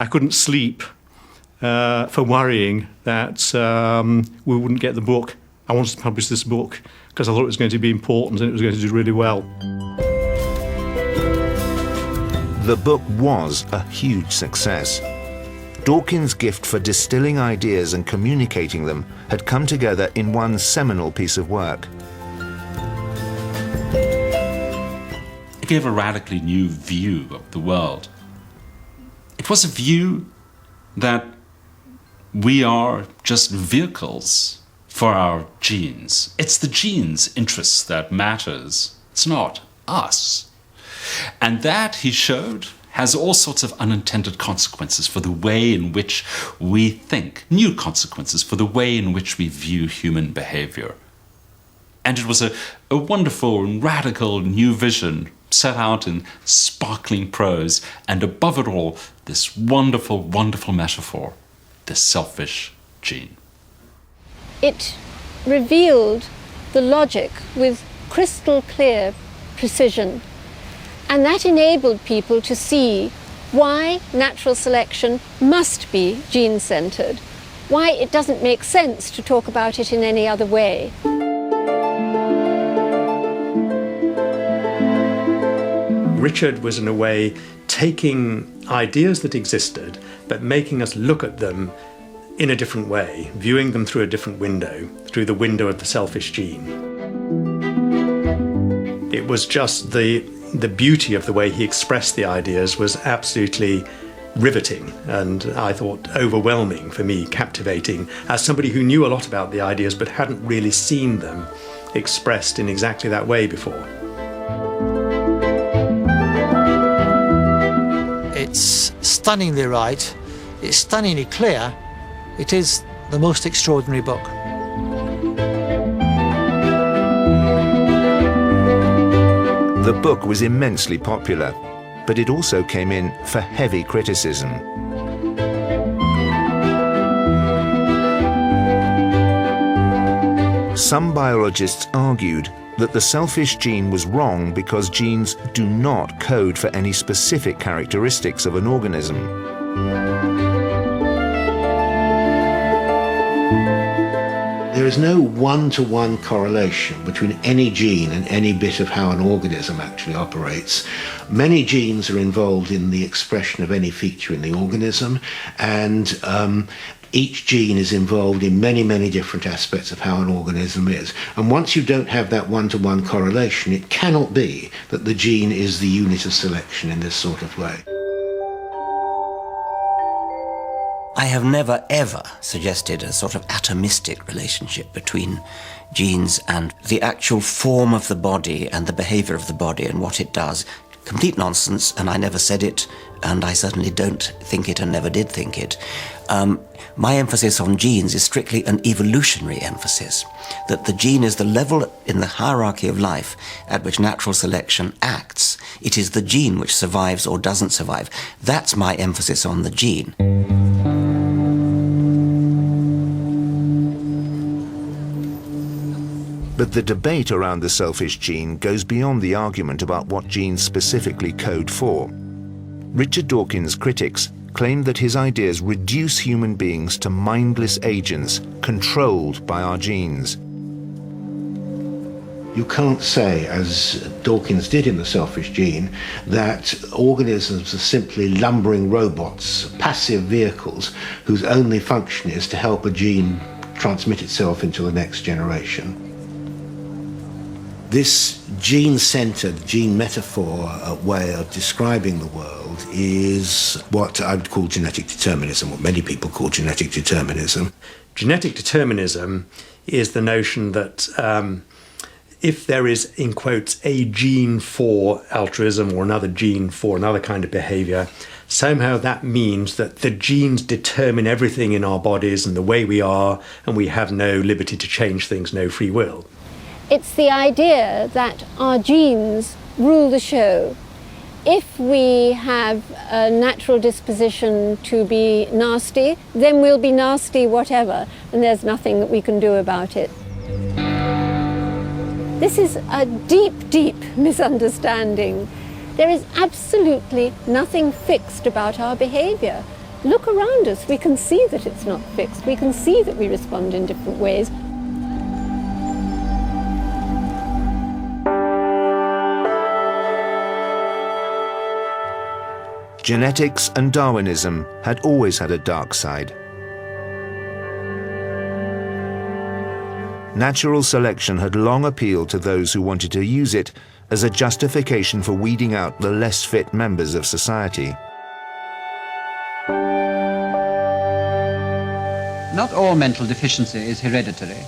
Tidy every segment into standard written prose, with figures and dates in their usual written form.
I couldn't sleep for worrying that we wouldn't get the book. I wanted to publish this book because I thought it was going to be important and it was going to do really well. The book was a huge success. Dawkins' gift for distilling ideas and communicating them had come together in one seminal piece of work. It gave a radically new view of the world. It was a view that we are just vehicles for our genes. It's the genes' interests that matters. It's not us. And that, he showed, has all sorts of unintended consequences for the way in which we think, new consequences for the way in which we view human behavior. And it was a wonderful and radical new vision set out in sparkling prose, and above it all, this wonderful, wonderful metaphor, the selfish gene. It revealed the logic with crystal clear precision, and that enabled people to see why natural selection must be gene-centered, why it doesn't make sense to talk about it in any other way. Richard was, in a way, taking ideas that existed, but making us look at them in a different way, viewing them through a different window, through the window of the selfish gene. It was just the beauty of the way he expressed the ideas was absolutely riveting, and I thought overwhelming for me, captivating, as somebody who knew a lot about the ideas but hadn't really seen them expressed in exactly that way before. It's stunningly right, it's stunningly clear, it is the most extraordinary book. The book was immensely popular, but it also came in for heavy criticism. Some biologists argued that the selfish gene was wrong because genes do not code for any specific characteristics of an organism. There is no one-to-one correlation between any gene and any bit of how an organism actually operates. Many genes are involved in the expression of any feature in the organism, and each gene is involved in many, many different aspects of how an organism is. And once you don't have that one-to-one correlation, it cannot be that the gene is the unit of selection in this sort of way. I have never, ever suggested a sort of atomistic relationship between genes and the actual form of the body and the behavior of the body and what it does. Complete nonsense, and I never said it, and I certainly don't think it and never did think it. My emphasis on genes is strictly an evolutionary emphasis, that the gene is the level in the hierarchy of life at which natural selection acts. It is the gene which survives or doesn't survive. That's my emphasis on the gene. But the debate around the selfish gene goes beyond the argument about what genes specifically code for. Richard Dawkins' critics claim that his ideas reduce human beings to mindless agents controlled by our genes. You can't say, as Dawkins did in The Selfish Gene, that organisms are simply lumbering robots, passive vehicles, whose only function is to help a gene transmit itself into the next generation. This gene-centered, gene metaphor way of describing the world is what I would call genetic determinism, what many people call genetic determinism. Genetic determinism is the notion that if there is, in quotes, a gene for altruism or another gene for another kind of behavior, somehow that means that the genes determine everything in our bodies and the way we are, and we have no liberty to change things, no free will. It's the idea that our genes rule the show. If we have a natural disposition to be nasty, then we'll be nasty whatever, and there's nothing that we can do about it. This is a deep, deep misunderstanding. There is absolutely nothing fixed about our behavior. look around us, we can see that it's not fixed. We can see that we respond in different ways. Genetics and Darwinism had always had a dark side. Natural selection had long appealed to those who wanted to use it as a justification for weeding out the less fit members of society. Not all mental deficiency is hereditary,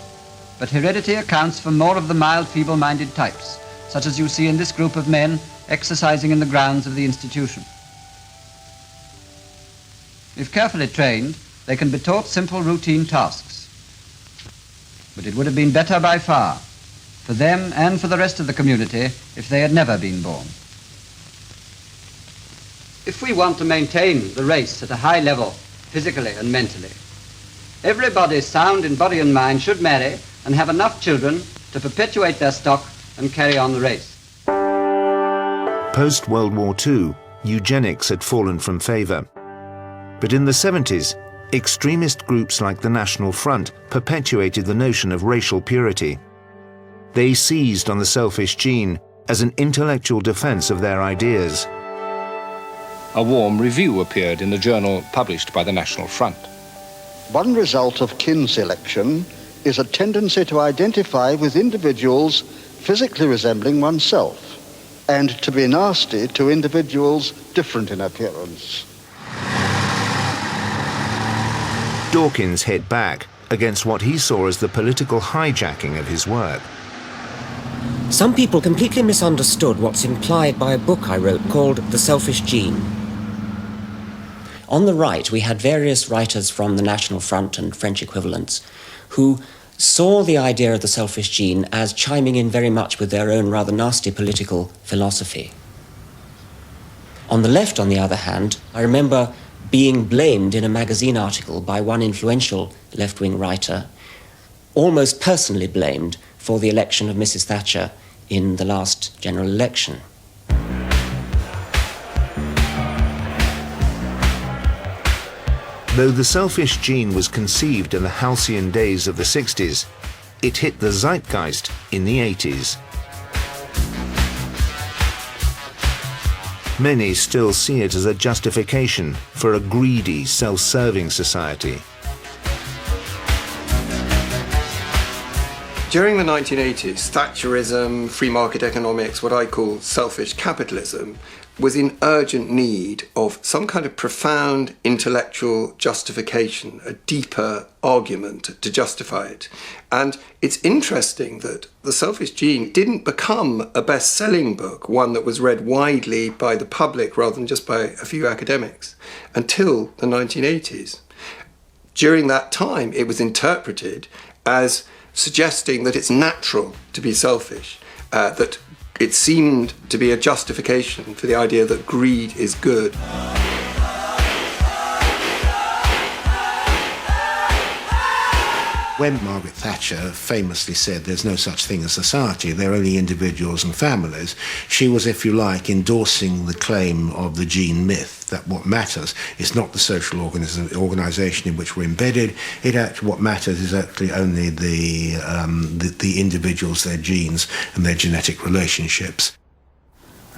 but heredity accounts for more of the mild, feeble-minded types, such as you see in this group of men exercising in the grounds of the institution. If carefully trained, they can be taught simple routine tasks. But it would have been better by far for them and for the rest of the community if they had never been born. If we want to maintain the race at a high level, physically and mentally, everybody sound in body and mind should marry and have enough children to perpetuate their stock and carry on the race. Post-World War II, eugenics had fallen from favour. But in the 70s, extremist groups like the National Front perpetuated the notion of racial purity. They seized on the selfish gene as an intellectual defence of their ideas. A warm review appeared in a journal published by the National Front. One result of kin selection is a tendency to identify with individuals physically resembling oneself and to be nasty to individuals different in appearance. Dawkins hit back against what he saw as the political hijacking of his work. Some people completely misunderstood what's implied by a book I wrote called The Selfish Gene. On the right, we had various writers from the National Front and French equivalents who saw the idea of the selfish gene as chiming in very much with their own rather nasty political philosophy. On the left, on the other hand, I remember being blamed in a magazine article by one influential left-wing writer, almost personally blamed for the election of Mrs. Thatcher in the last general election. Though the selfish gene was conceived in the halcyon days of the 60s, it hit the zeitgeist in the 80s. Many still see it as a justification for a greedy, self-serving society. During the 1980s, Thatcherism, free market economics, what I call selfish capitalism, was in urgent need of some kind of profound intellectual justification, a deeper argument to justify it. And it's interesting that The Selfish Gene didn't become a best-selling book, one that was read widely by the public rather than just by a few academics, until the 1980s. During that time, it was interpreted as suggesting that it's natural to be selfish, that it seemed to be a justification for the idea that greed is good. When Margaret Thatcher famously said there's no such thing as society, there are only individuals and families, she was, if you like, endorsing the claim of the gene myth, that what matters is not the social organisation in which we're embedded, what matters is actually only the individuals, their genes and their genetic relationships.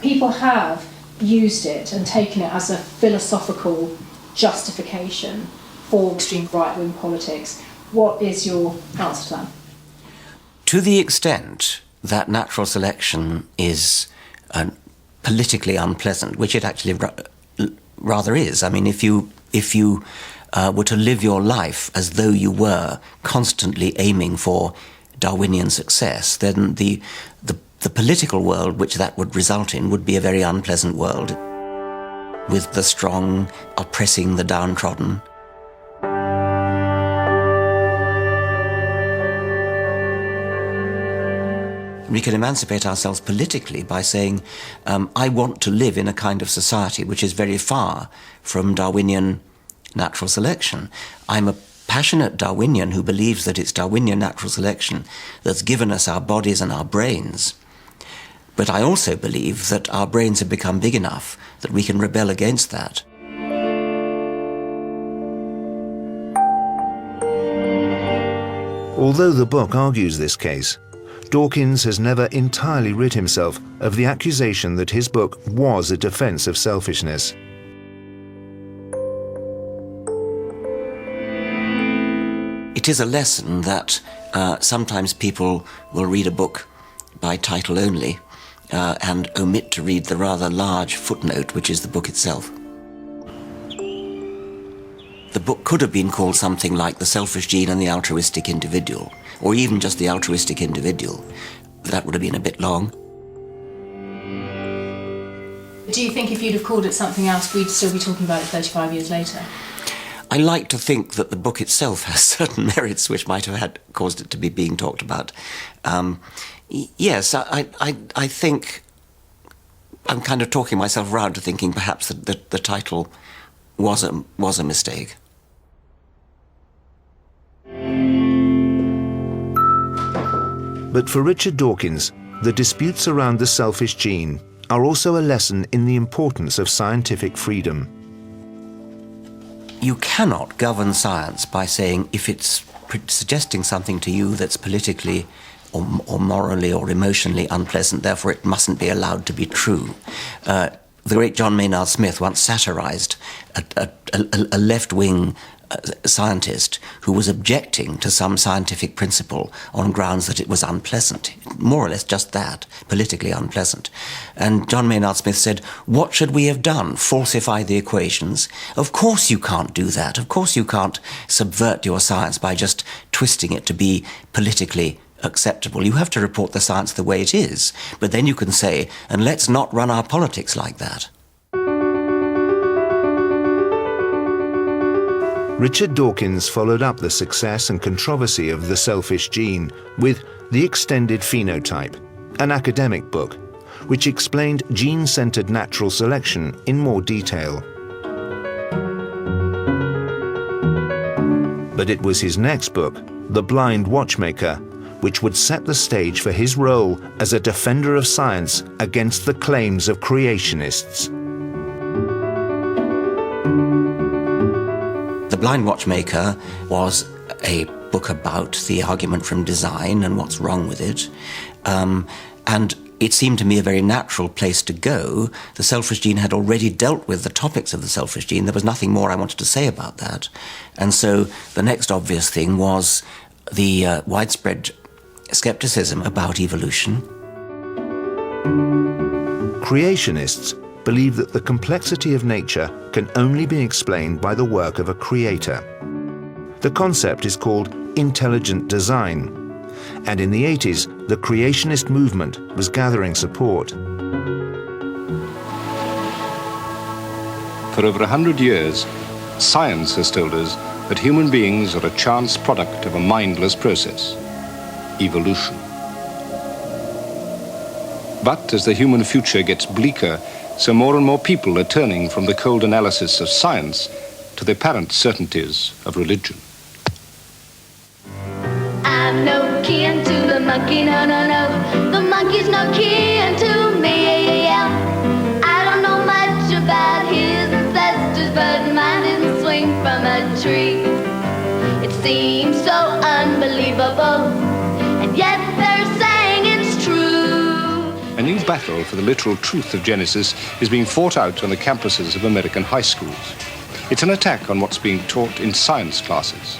People have used it and taken it as a philosophical justification for extreme right-wing politics. What is your answer to that? To the extent that natural selection is politically unpleasant, which it actually rather is. I mean, if you were to live your life as though you were constantly aiming for Darwinian success, then the political world which that would result in would be a very unpleasant world, with the strong oppressing the downtrodden. We can emancipate ourselves politically by saying, I want to live in a kind of society which is very far from Darwinian natural selection. I'm a passionate Darwinian who believes that it's Darwinian natural selection that's given us our bodies and our brains. But I also believe that our brains have become big enough that we can rebel against that. Although the book argues this case, Dawkins has never entirely rid himself of the accusation that his book was a defense of selfishness. It is a lesson that sometimes people will read a book by title only and omit to read the rather large footnote, which is the book itself. The book could have been called something like The Selfish Gene and the Altruistic Individual, or even just The Altruistic Individual. That would have been a bit long. Do you think if you'd have called it something else, we'd still be talking about it 35 years later? I like to think that the book itself has certain merits which might have caused it to be being talked about. Yes, I think I'm kind of talking myself round to thinking perhaps that the title was a mistake. But for Richard Dawkins, the disputes around the selfish gene are also a lesson in the importance of scientific freedom. You cannot govern science by saying if it's suggesting something to you that's politically or morally or emotionally unpleasant, therefore it mustn't be allowed to be true. The great John Maynard Smith once satirized a left-wing scientist who was objecting to some scientific principle on grounds that it was unpleasant, more or less just that, politically unpleasant. And John Maynard Smith said, "What should we have done? Falsify the equations? Of course you can't do that. Of course you can't subvert your science by just twisting it to be politically acceptable. You have to report the science the way it is. But then you can say, and let's not run our politics like that." Richard Dawkins followed up the success and controversy of The Selfish Gene with The Extended Phenotype, an academic book, which explained gene-centered natural selection in more detail. But it was his next book, The Blind Watchmaker, which would set the stage for his role as a defender of science against the claims of creationists. The Blind Watchmaker was a book about the argument from design and what's wrong with it. And it seemed to me a very natural place to go. The Selfish Gene had already dealt with the topics of the Selfish Gene. There was nothing more I wanted to say about that. And so the next obvious thing was the widespread skepticism about evolution. Creationists believe that the complexity of nature can only be explained by the work of a creator. The concept is called intelligent design, and in the 80s, the creationist movement was gathering support. For over 100 years, science has told us that human beings are a chance product of a mindless process, evolution. But as the human future gets bleaker, so more and more people are turning from the cold analysis of science to the apparent certainties of religion. I'm no kin to the monkey, no, no, no. The monkey's no kin to me. I don't know much about his ancestors, but mine didn't swing from a tree. It seems so unbelievable, and yet they're saying it's true. A new battle for the literal truth of Genesis is being fought out on the campuses of American high schools. It's an attack on what's being taught in science classes.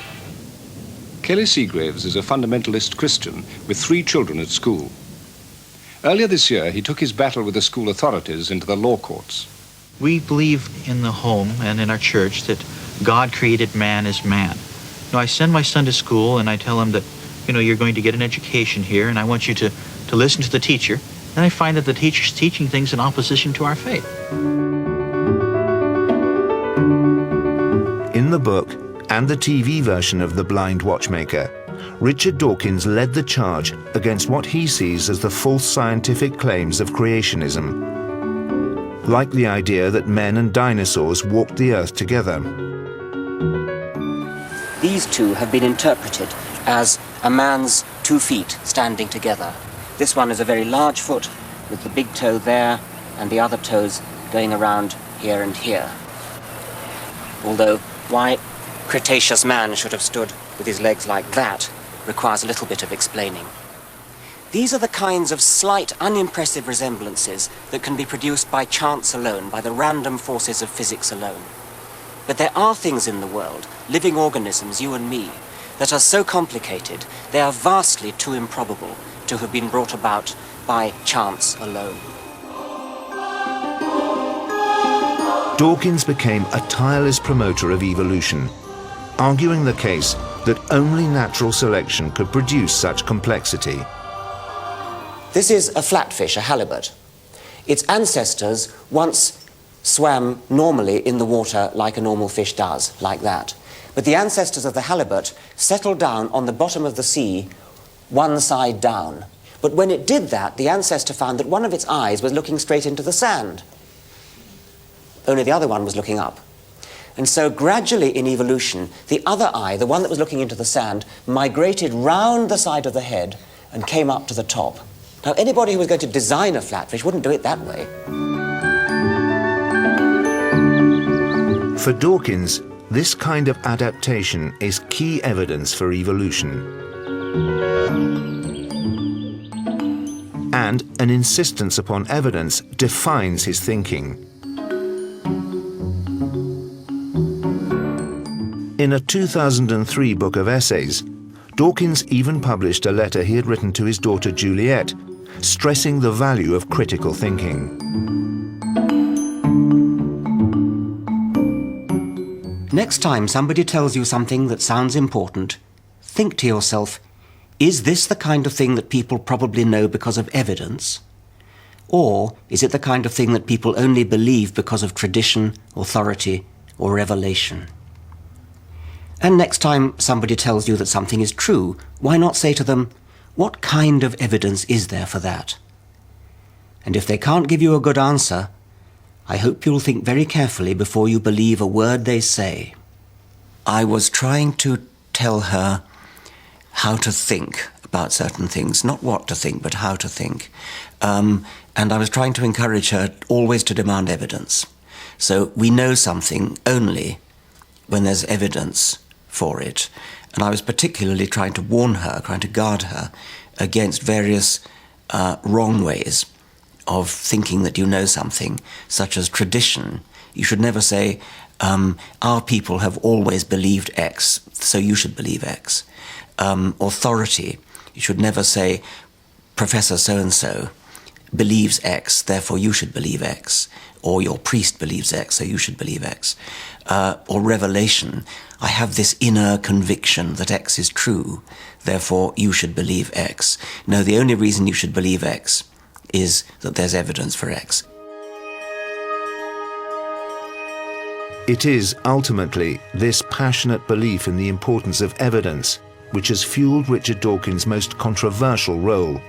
Kelly Seagraves is a fundamentalist Christian with 3 children at school. Earlier this year, he took his battle with the school authorities into the law courts. We believe in the home and in our church that God created man as man. Now, I send my son to school and I tell him that, you're going to get an education here and I want you to listen to the teacher. And I find that the teacher's teaching things in opposition to our faith. In the book and the TV version of The Blind Watchmaker, Richard Dawkins led the charge against what he sees as the false scientific claims of creationism, like the idea that men and dinosaurs walked the earth together. These two have been interpreted as a man's 2 feet standing together. This one is a very large foot with the big toe there and the other toes going around here and here. Although why Cretaceous man should have stood with his legs like that requires a little bit of explaining. These are the kinds of slight, unimpressive resemblances that can be produced by chance alone, by the random forces of physics alone. But there are things in the world, living organisms, you and me, that are so complicated, they are vastly too improbable to have been brought about by chance alone. Dawkins became a tireless promoter of evolution, arguing the case that only natural selection could produce such complexity. This is a flatfish, a halibut. Its ancestors once swam normally in the water like a normal fish does, like that. But the ancestors of the halibut settled down on the bottom of the sea, one side down. But when it did that, the ancestor found that one of its eyes was looking straight into the sand. Only the other one was looking up. And so gradually in evolution, the other eye, the one that was looking into the sand, migrated round the side of the head and came up to the top. Now, anybody who was going to design a flatfish wouldn't do it that way. For Dawkins, this kind of adaptation is key evidence for evolution. And an insistence upon evidence defines his thinking. In a 2003 book of essays, Dawkins even published a letter he had written to his daughter Juliet, stressing the value of critical thinking. Next time somebody tells you something that sounds important, think to yourself, is this the kind of thing that people probably know because of evidence? Or is it the kind of thing that people only believe because of tradition, authority, or revelation? And next time somebody tells you that something is true, why not say to them, what kind of evidence is there for that? And if they can't give you a good answer, I hope you'll think very carefully before you believe a word they say. I was trying to tell her how to think about certain things, not what to think, but how to think. And I was trying to encourage her always to demand evidence. So we know something only when there's evidence for it. And I was particularly trying to warn her, trying to guard her against various wrong ways of thinking that you know something, such as tradition. You should never say, our people have always believed X, so you should believe X. Authority. You should never say, Professor so-and-so believes X, therefore you should believe X. Or your priest believes X, so you should believe X. Or revelation. I have this inner conviction that X is true, therefore you should believe X. No, the only reason you should believe X is that there's evidence for X. It is ultimately this passionate belief in the importance of evidence which has fueled Richard Dawkins' most controversial role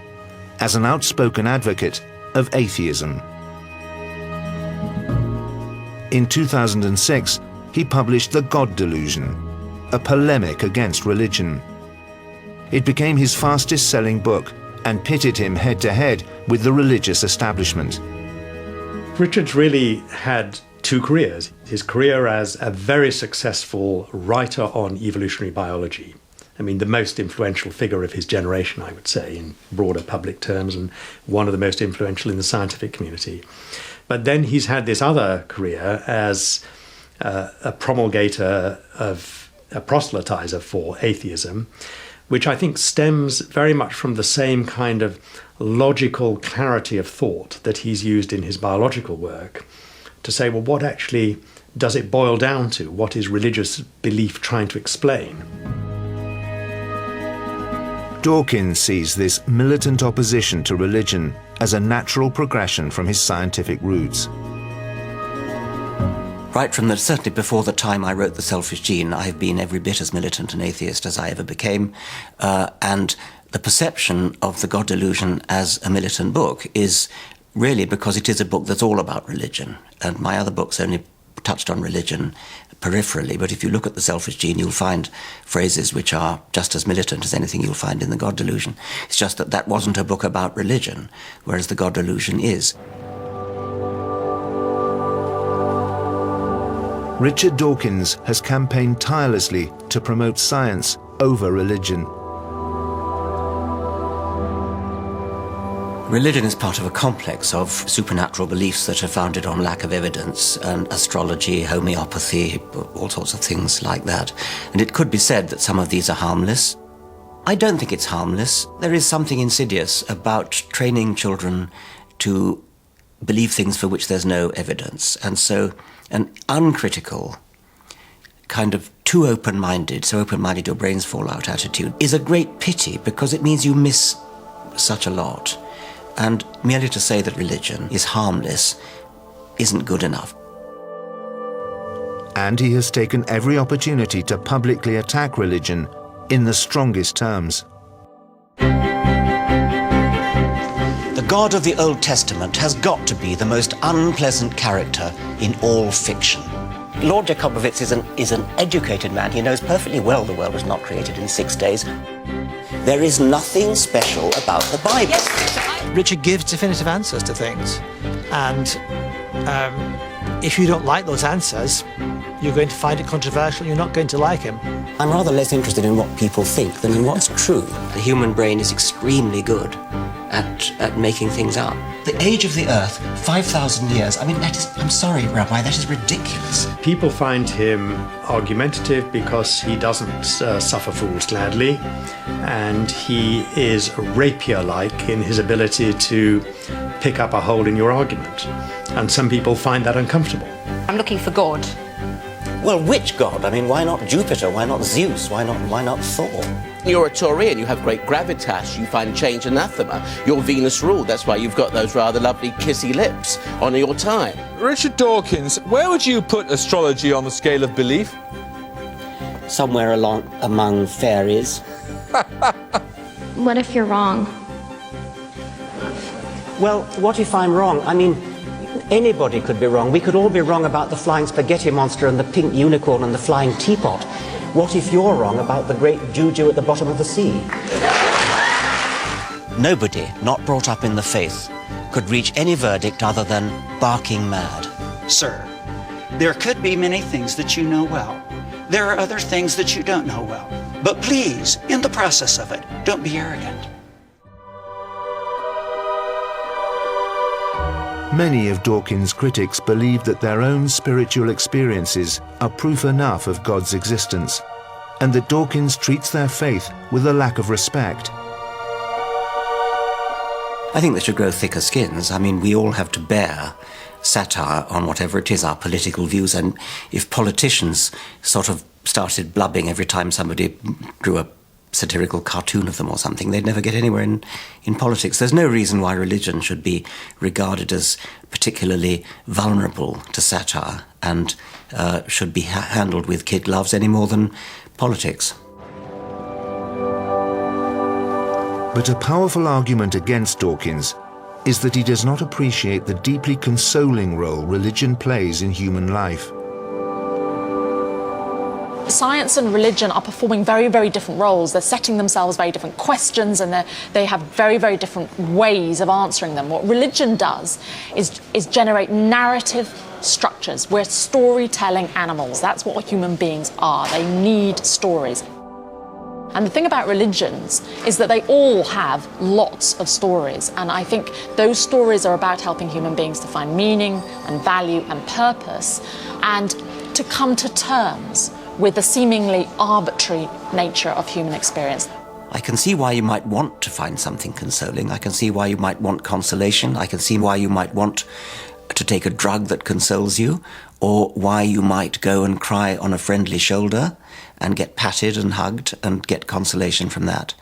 as an outspoken advocate of atheism. In 2006, he published The God Delusion, a polemic against religion. It became his fastest-selling book and pitted him head-to-head with the religious establishment. Richard's really had two careers. His career as a very successful writer on evolutionary biology. I mean, the most influential figure of his generation, I would say, in broader public terms, and one of the most influential in the scientific community. But then he's had this other career as a promulgator of a proselytizer for atheism, which I think stems very much from the same kind of logical clarity of thought that he's used in his biological work to say, well, what actually does it boil down to? What is religious belief trying to explain? Dawkins sees this militant opposition to religion as a natural progression from his scientific roots. Right from certainly before the time I wrote The Selfish Gene, I've been every bit as militant an atheist as I ever became. And the perception of The God Delusion as a militant book is really because it is a book that's all about religion. And my other books only touched on religion peripherally, but if you look at The Selfish Gene, you'll find phrases which are just as militant as anything you'll find in The God Delusion. It's just that that wasn't a book about religion, whereas The God Delusion is. Richard Dawkins has campaigned tirelessly to promote science over religion. Religion is part of a complex of supernatural beliefs that are founded on lack of evidence, and astrology, homeopathy, all sorts of things like that. And it could be said that some of these are harmless. I don't think it's harmless. There is something insidious about training children to believe things for which there's no evidence. And so an uncritical, kind of too open-minded, so open-minded your brains fall out attitude is a great pity, because it means you miss such a lot. And merely to say that religion is harmless isn't good enough. And he has taken every opportunity to publicly attack religion in the strongest terms. The God of the Old Testament has got to be the most unpleasant character in all fiction. Lord Jacobowitz is an educated man. He knows perfectly well the world was not created in 6 days. There is nothing special about the Bible. Richard gives definitive answers to things, and if you don't like those answers, you're going to find it controversial, you're not going to like him. I'm rather less interested in what people think than in what's true. The human brain is extremely good at making things up. The age of the Earth, 5,000 years, I mean, that is, I'm sorry, Rabbi, that is ridiculous. People find him argumentative because he doesn't suffer fools gladly, and he is rapier-like in his ability to pick up a hole in your argument. And some people find that uncomfortable. I'm looking for God. Well, which God? I mean, why not Jupiter? Why not Zeus? Why not Thor? You're a Taurian, you have great gravitas, you find change anathema. You're Venus ruled, that's why you've got those rather lovely kissy lips. Honour your time. Richard Dawkins, where would you put astrology on the scale of belief? Somewhere among fairies. What if you're wrong? Well, what if I'm wrong? I mean, anybody could be wrong. We could all be wrong about the flying spaghetti monster and the pink unicorn and the flying teapot. What if you're wrong about the great juju at the bottom of the sea? Nobody not brought up in the faith could reach any verdict other than barking mad. Sir, there could be many things that you know well. There are other things that you don't know well. But please, in the process of it, don't be arrogant. Many of Dawkins' critics believe that their own spiritual experiences are proof enough of God's existence, and that Dawkins treats their faith with a lack of respect. I think they should grow thicker skins. I mean, we all have to bear satire on whatever it is, our political views, and if politicians sort of started blubbing every time somebody drew a satirical cartoon of them or something, they'd never get anywhere in politics. There's no reason why religion should be regarded as particularly vulnerable to satire and should be handled with kid gloves any more than politics. But a powerful argument against Dawkins is that he does not appreciate the deeply consoling role religion plays in human life. Science and religion are performing very, very different roles. They're setting themselves very different questions, and they have very, very different ways of answering them. What religion does is generate narrative structures. We're storytelling animals. That's what human beings are. They need stories. And the thing about religions is that they all have lots of stories, and I think those stories are about helping human beings to find meaning and value and purpose, and to come to terms with the seemingly arbitrary nature of human experience. I can see why you might want to find something consoling. I can see why you might want consolation. I can see why you might want to take a drug that consoles you, or why you might go and cry on a friendly shoulder and get patted and hugged and get consolation from that.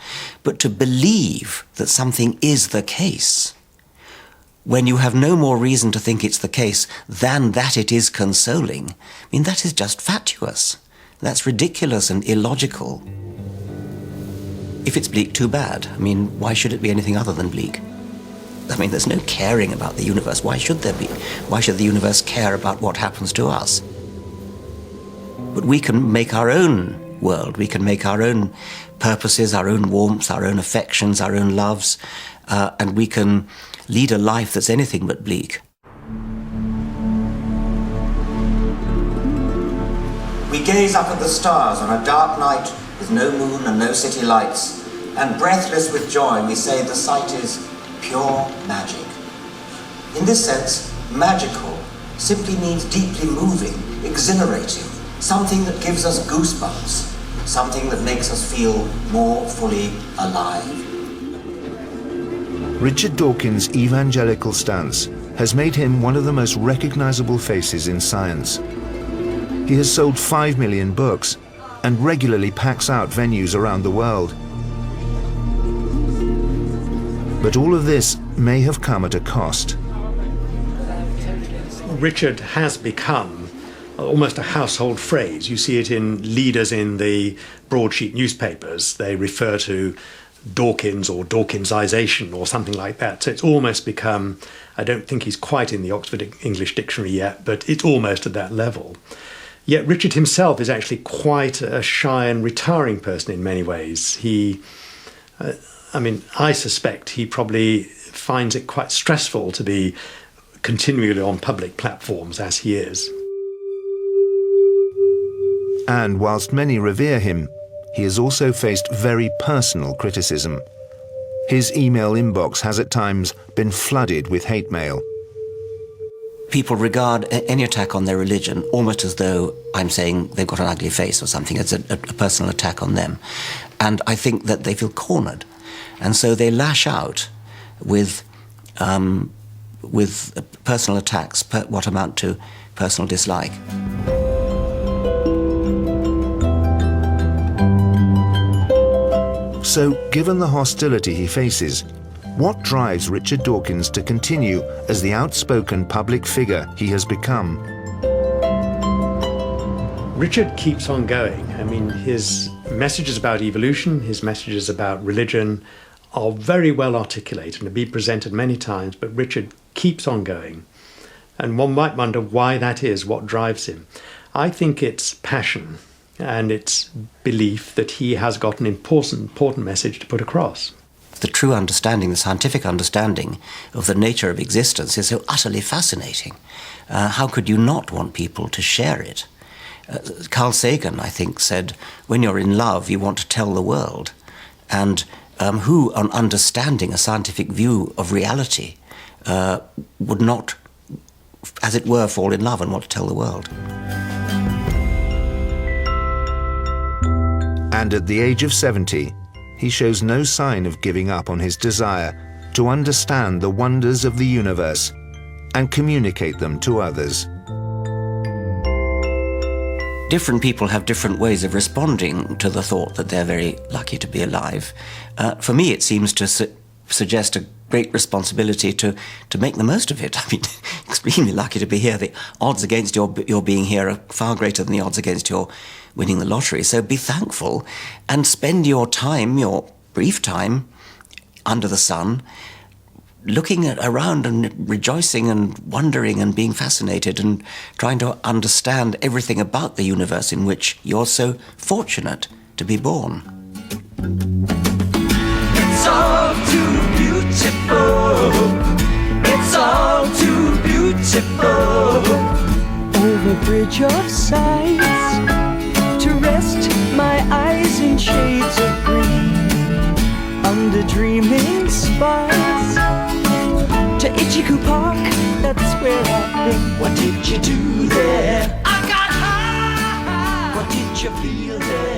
But to believe that something is the case, when you have no more reason to think it's the case than that it is consoling, I mean, that is just fatuous. That's ridiculous and illogical. If it's bleak, too bad. I mean, why should it be anything other than bleak? I mean, there's no caring about the universe. Why should there be? Why should the universe care about what happens to us? But we can make our own world. We can make our own purposes, our own warmth, our own affections, our own loves, and we can lead a life that's anything but bleak. We gaze up at the stars on a dark night with no moon and no city lights, and breathless with joy we say the sight is pure magic. In this sense, magical simply means deeply moving, exhilarating, something that gives us goosebumps, something that makes us feel more fully alive. Richard Dawkins' evangelical stance has made him one of the most recognizable faces in science. He has sold 5 million books and regularly packs out venues around the world. But all of this may have come at a cost. Richard has become almost a household phrase. You see it in leaders in the broadsheet newspapers. They refer to Dawkins or Dawkinsization or something like that. So it's almost become, I don't think he's quite in the Oxford English Dictionary yet, but it's almost at that level. Yet Richard himself is actually quite a shy and retiring person in many ways. I suspect he probably finds it quite stressful to be continually on public platforms as he is. And whilst many revere him, he has also faced very personal criticism. His email inbox has at times been flooded with hate mail. People regard any attack on their religion almost as though I'm saying they've got an ugly face or something. It's a personal attack on them. And I think that they feel cornered. And so they lash out with personal attacks, what amount to personal dislike. So, given the hostility he faces, what drives Richard Dawkins to continue as the outspoken public figure he has become? Richard keeps on going. His messages about evolution, his messages about religion are very well articulated and have been presented many times, but Richard keeps on going. And one might wonder why that is, what drives him. I think it's passion and it's belief that he has got an important message to put across. The true understanding, the scientific understanding of the nature of existence is so utterly fascinating. How could you not want people to share it? Carl Sagan, I think, said, when you're in love, you want to tell the world. And who, on understanding a scientific view of reality, would not, as it were, fall in love and want to tell the world? And at the age of 70, he shows no sign of giving up on his desire to understand the wonders of the universe and communicate them to others. Different people have different ways of responding to the thought that they're very lucky to be alive. For me, it seems to suggest a great responsibility to make the most of it. Extremely lucky to be here. The odds against your being here are far greater than the odds against your winning the lottery. So be thankful and spend your time, your brief time, under the sun, looking around and rejoicing and wondering and being fascinated and trying to understand everything about the universe in which you're so fortunate to be born. It's all too beautiful. It's all too beautiful. Over bridge of sights, to rest my eyes in shades of green, under dreaming spires, to Ichiku Park, that's where I've been. What did you do there? I got high. What did you feel there?